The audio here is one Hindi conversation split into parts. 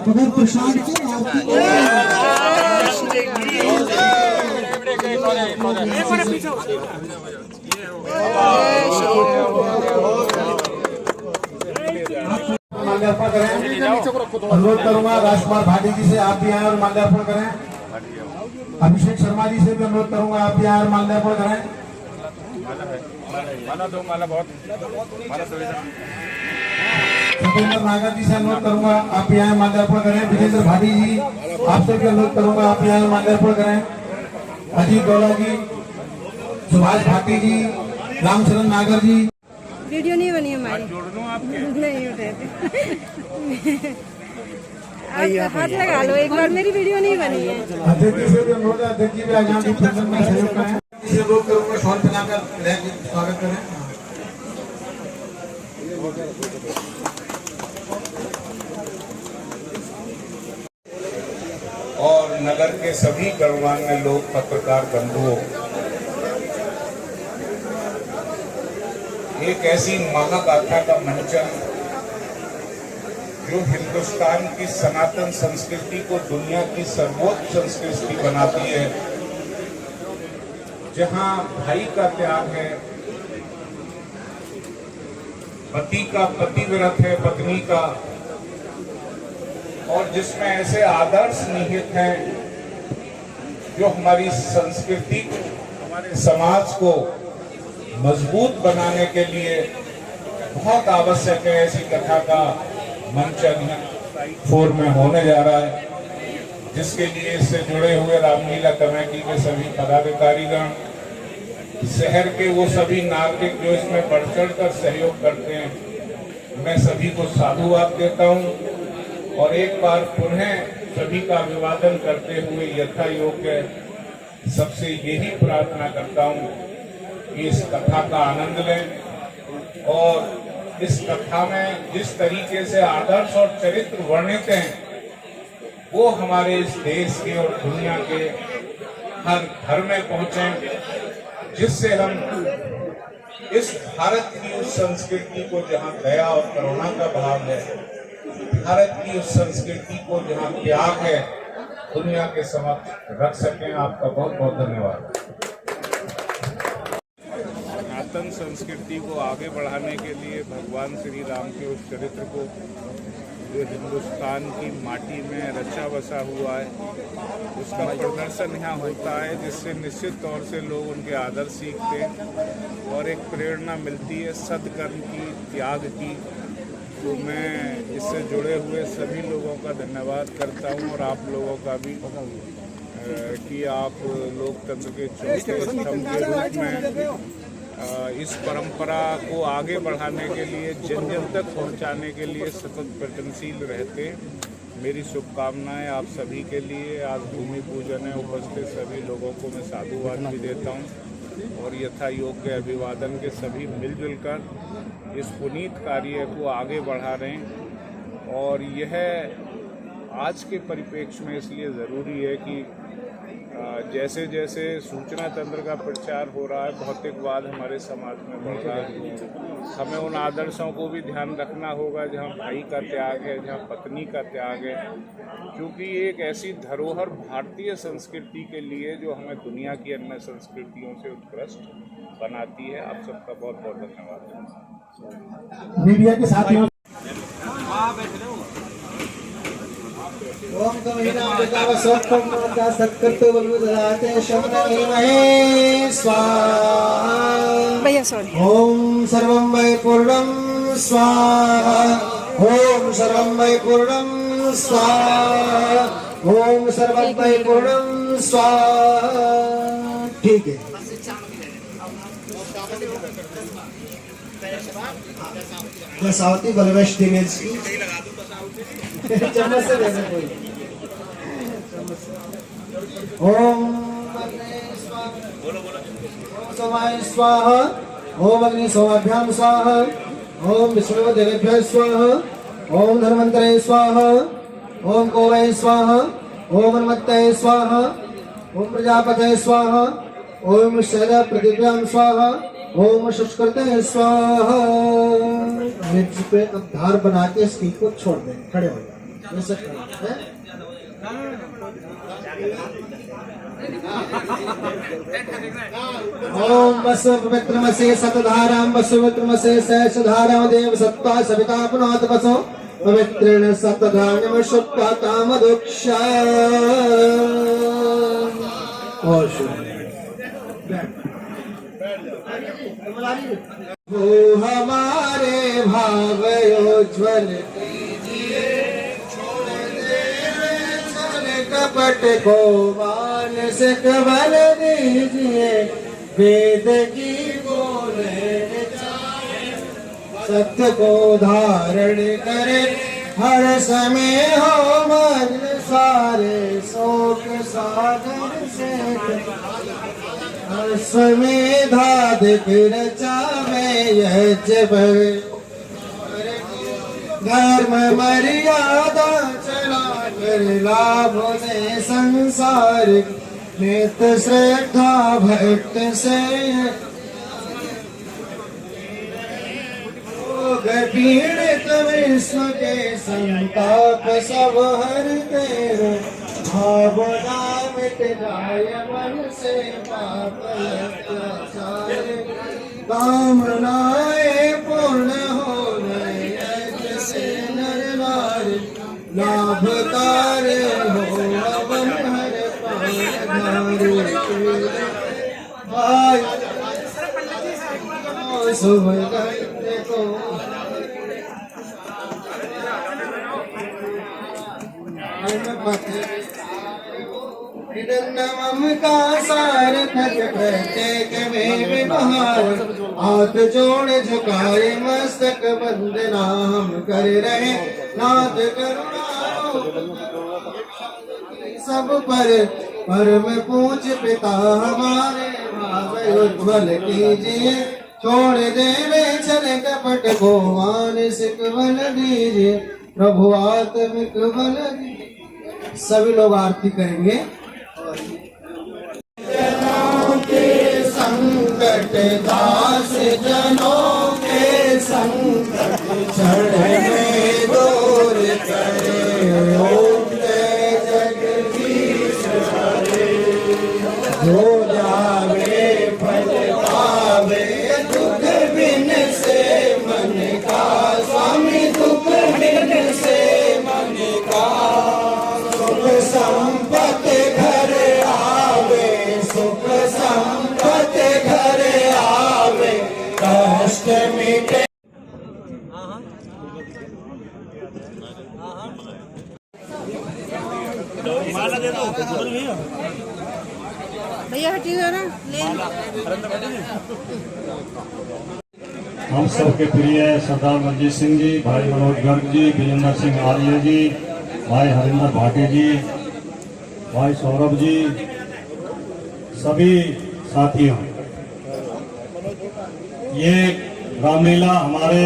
बगैर प्रसाद के माल्यार्पण करें। अनुरोध करूंगा राजकुमार भाटी जी से आप भी आए और माल्यार्पण करें। अभिषेक शर्मा जी से भी अनुरोध करूंगा आप भी आए और माल्यार्पण करें। सतेंद्र नागर जी से अनुरोध करूंगा आप भी आए माल्यार्पण करें। विजेंद्र भाटी जी आपसे भी अनुरोध करूंगा आप भी आए माल्यार्पण करें। अजीत गौड़ा जी, सुभाष भाटी जी, रामचरण नागर जी। वीडियो नहीं बनी हमारी, नहीं उठे आप हाथ लगा लो एक बार, मेरी वीडियो नहीं बनी है। अध्यक्ष जी से भी अनुरोध है, अध्यक्ष जी भी आज यहाँ फंक्शन में सहयोग करें। इसे अनुरोध करूंगा शॉल पहनाकर स्वागत करें। और नगर के सभी गणमान्य लोग, पत्रकार बंधुओं, एक ऐसी महागाथा का मंचन जो हिंदुस्तान की सनातन संस्कृति को दुनिया की सर्वोच्च संस्कृति बनाती है, जहां भाई का त्याग है, पति का पतिव्रत है पत्नी का, और जिसमें ऐसे आदर्श निहित हैं जो हमारी संस्कृति को, हमारे समाज को मजबूत बनाने के लिए बहुत आवश्यक है। ऐसी कथा का मंचन 4 में होने जा रहा है, जिसके लिए इससे जुड़े हुए रामलीला कमेटी के सभी पदाधिकारीगण, शहर के वो सभी नागरिक जो इसमें बढ़ चढ़ कर सहयोग करते हैं, मैं सभी को साधुवाद देता हूं। और एक बार पुनः सभी का अभिवादन करते हुए यथा योग्य सबसे यही प्रार्थना करता हूं कि इस कथा का आनंद लें और इस कथा में जिस तरीके से आदर्श और चरित्र वर्णित हैं वो हमारे इस देश के और दुनिया के हर घर में पहुंचे, जिससे हम इस भारत की उस संस्कृति को जहां दया और करुणा का भाव है, भारत की उस संस्कृति को जहां त्याग है, दुनिया के समक्ष रख सकें। आपका बहुत बहुत धन्यवाद। सनातन संस्कृति को आगे बढ़ाने के लिए भगवान श्री राम के उस चरित्र को जो हिंदुस्तान की माटी में रचा बसा हुआ है, उसका प्रदर्शन यहाँ होता है, जिससे निश्चित तौर से लोग उनके आदर्श सीखते हैं और एक प्रेरणा मिलती है सद्कर्म की, त्याग की। तो मैं इससे जुड़े हुए सभी लोगों का धन्यवाद करता हूँ और आप लोगों का भी कि आप लोकतंत्र के चौथे स्तंभ के रूप में इस परंपरा को आगे बढ़ाने के लिए, जन जन तक पहुंचाने के लिए सतत प्रयत्नशील रहते। मेरी शुभकामनाएं आप सभी के लिए। आज भूमि पूजन है, उपस्थित सभी लोगों को मैं साधुवाद भी देता हूं और यथा योग्य अभिवादन के सभी मिलजुल कर इस पुनीत कार्य को आगे बढ़ा रहे हैं। और यह आज के परिप्रेक्ष्य में इसलिए ज़रूरी है कि जैसे जैसे सूचना तंत्र का प्रचार हो रहा है, भौतिकवाद हमारे समाज में बढ़ रहा है, हमें उन आदर्शों को भी ध्यान रखना होगा जहाँ भाई का त्याग है, जहाँ पत्नी का त्याग है, क्योंकि एक ऐसी धरोहर भारतीय संस्कृति के लिए जो हमें दुनिया की अन्य संस्कृतियों से उत्कृष्ट बनाती है। आप सबका बहुत बहुत धन्यवाद। मीडिया के साथियों, ओम सत्कर्तो बलुदराते शमनमहे स्वाहा। भैया सॉरी। ओम सर्वं वै पूर्णं स्वाहा। ओम सर्वं वै पूर्णं स्वाहा। ओम सर्वं वै पूर्णं स्वाहा। ठीक है। दशावती बलवेश दिनेश की चम्मच से दे दे कोई। ओम सोमाय स्वाहा। ओम अग्नि सोमाभ्याम स्वाहा। ओम विष्णु देवेभ्यः स्वाहा। ओम धन्वन्तरे स्वाहा। ओम कोवै स्वाहा। ओम अन्मत्तये स्वाहा। ओम प्रजापतये स्वाहा। ओम शैल प्रतिभ्याम स्वाहा। ओम शुष्कर्ते स्वाहा। मिर्च पे अब धार बना के स्टीक को छोड़ दें, खड़े हो जाए। ऐसा करो, हैं? ओम बसव पवित्रमसे सतधारां बसव पवित्रमसे सहस्रधारां देव सत्ता सविता पुनात बसो पवित्रेण सतधान्यम शुक्ता कामदुक्ष और वो हमारे भावयोज्वल कपट को मानसिक बल दीजिए वेद की बोले सत्य को धारण करे हर समय हो मन सारे शोक सागर से हर समय धाधिक रचावे यह जबर धर्म मर्यादा चला कर लाभ दे संसार नित श्रद्धा भक्त से रोग पीड़ित विश्व के संताप सब हरते हो भावना मिट जाए मन से पाप अत्याचार कामनाएं पूर्ण हो गए से नर नारी लाभकार हो अवन हर पाधारी भाई सुबह को नवम का सार्थक प्रत्येक में व्यवहार हाथ जोड़ झुकाए मस्तक बंद नाम कर रहे नाथ करुणा सब पर परम पूज पिता हमारे भाव उज्ज्वल कीजिए छोड़ देवे छल कपट को मानसिक बल दीजिए प्रभु आत्मिक बल दीजिए। सभी लोग आरती करेंगे। जनों के संकट दास जनों के संकट चढ़े दूर करे ओम जय जगदीश हरे हो जावे फल पावे दुख बिन से मन का स्वामी दुख बिन से मन का सुख संपत्ति घर आवे सुख संपत्ति घर आवे कष्ट मिटे। भैया हटी जरा ले हम सबके प्रिय सरदार मनजीत सिंह जी, भाई मनोज गर्ग जी, विजेंद्र सिंह आर्य जी, भाई हरिंदर भाटी जी, भाई सौरभ जी, सभी साथियों, ये रामलीला हमारे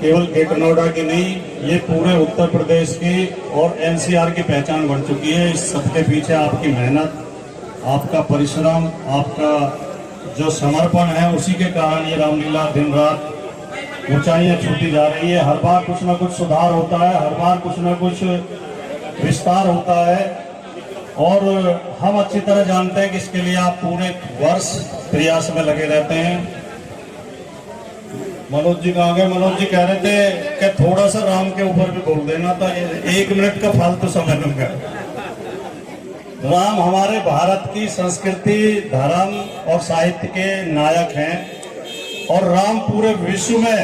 केवल ग्रेटर नोएडा की नहीं, ये पूरे उत्तर प्रदेश की और एनसीआर की पहचान बन चुकी है। इस सबके पीछे आपकी मेहनत, आपका परिश्रम, आपका जो समर्पण है, उसी के कारण ये रामलीला दिन रात ऊंचाइयां छूती जा रही है। हर बार कुछ ना कुछ सुधार होता है, हर बार कुछ ना कुछ विस्तार होता है और हम अच्छी तरह जानते हैं कि इसके लिए आप पूरे वर्ष प्रयास में लगे रहते हैं। मनोज जी कहाँ गए? मनोज जी कह रहे थे कि थोड़ा सा राम के ऊपर भी बोल देना, तो 1 मिनट का फालतू समय लूंगा। राम हमारे भारत की संस्कृति, धर्म और साहित्य के नायक हैं और राम पूरे विश्व में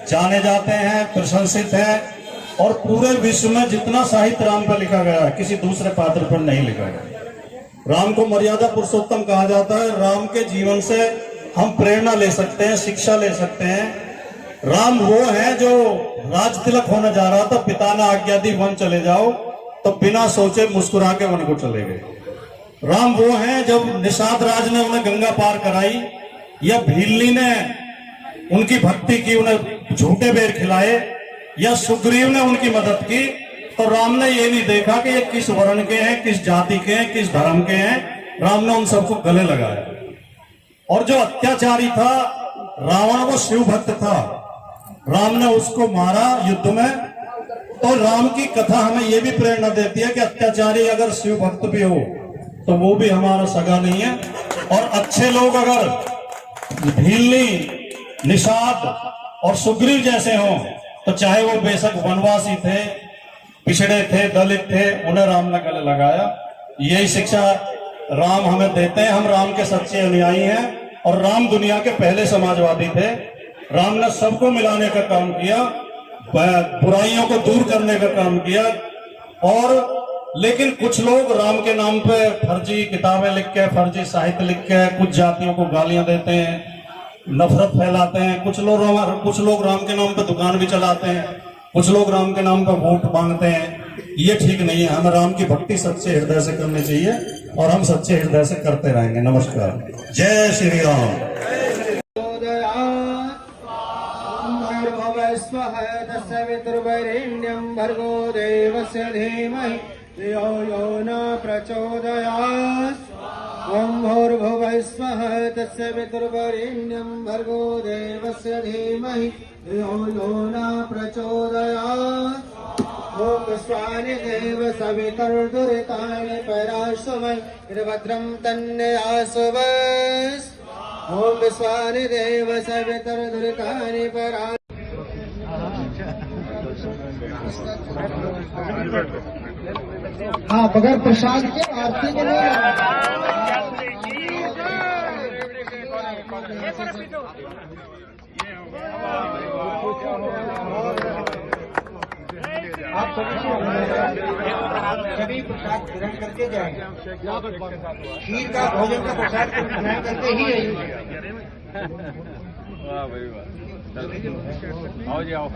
जाने जाते हैं, प्रशंसित हैं और पूरे विश्व में जितना साहित्य राम पर लिखा गया है किसी दूसरे पात्र पर नहीं लिखा गया। राम को मर्यादा पुरुषोत्तम कहा जाता है। राम के जीवन से हम प्रेरणा ले सकते हैं, शिक्षा ले सकते हैं। राम वो है जो राज तिलक होने जा रहा था, पिता ने आज्ञा दी वन चले जाओ, तो बिना सोचे मुस्कुरा के वन को चले गए। राम वो हैं जब निषाद राज ने उन्हें गंगा पार कराई या भीलनी ने उनकी भक्ति की, उन्हें झूठे बेर खिलाए या सुग्रीव ने उनकी मदद की, तो राम ने ये नहीं देखा कि ये किस वर्ण के हैं, किस जाति के हैं, किस धर्म के हैं। राम ने उन सबको गले लगाया। और जो अत्याचारी था रावण, वो शिव भक्त था। राम ने उसको मारा युद्ध में तो राम की कथा हमें ये भी प्रेरणा देती है कि अत्याचारी अगर शिव भक्त भी हो तो वो भी हमारा सगा नहीं है, और अच्छे लोग अगर भीलनी, निषाद और सुग्रीव जैसे हों तो चाहे वो बेशक वनवासी थे, पिछड़े थे, दलित थे, उन्हें राम ने गले लगाया। यही शिक्षा राम हमें देते हैं। हम राम के सच्चे अनुयायी हैं और राम दुनिया के पहले समाजवादी थे। राम ने सबको मिलाने का काम किया, बुराइयों को दूर करने का काम किया। और लेकिन कुछ लोग राम के नाम पे फर्जी किताबें लिख के, फर्जी साहित्य लिख के कुछ जातियों को गालियां देते हैं, नफरत फैलाते हैं। कुछ लोग राम के नाम पे दुकान भी चलाते हैं, कुछ लोग राम के नाम पे वोट मांगते हैं। ये ठीक नहीं है। हमें राम की भक्ति सच्चे हृदय से करनी चाहिए और हम सच्चे हृदय से करते रहेंगे। नमस्कार। जय श्री राम। तस्य वितुर्वरेण्यं भर्गो देवस्य धीमहि धियो यो न प्रचोदयात्। ॐ भूर्भुवः स्वः तस्य वितुर्वरेण्यं भर्गो देवस्य धीमहि धियो यो न प्रचोदयात्। ॐ विश्वानि देव सवितुर्दुरितानि पराशुवै भद्रं तन्नयासुवस्। ॐ विश्वानि देव सवितुर्दुरितानि परा। हाँ, बगैर प्रसाद के आरती के लिए आप सभी प्रसाद ग्रहण करके जाएंगे। खीर का भोजन का प्रसाद ग्रहण करके ही आइए। वाह भाई वाह। आओ जी आओ।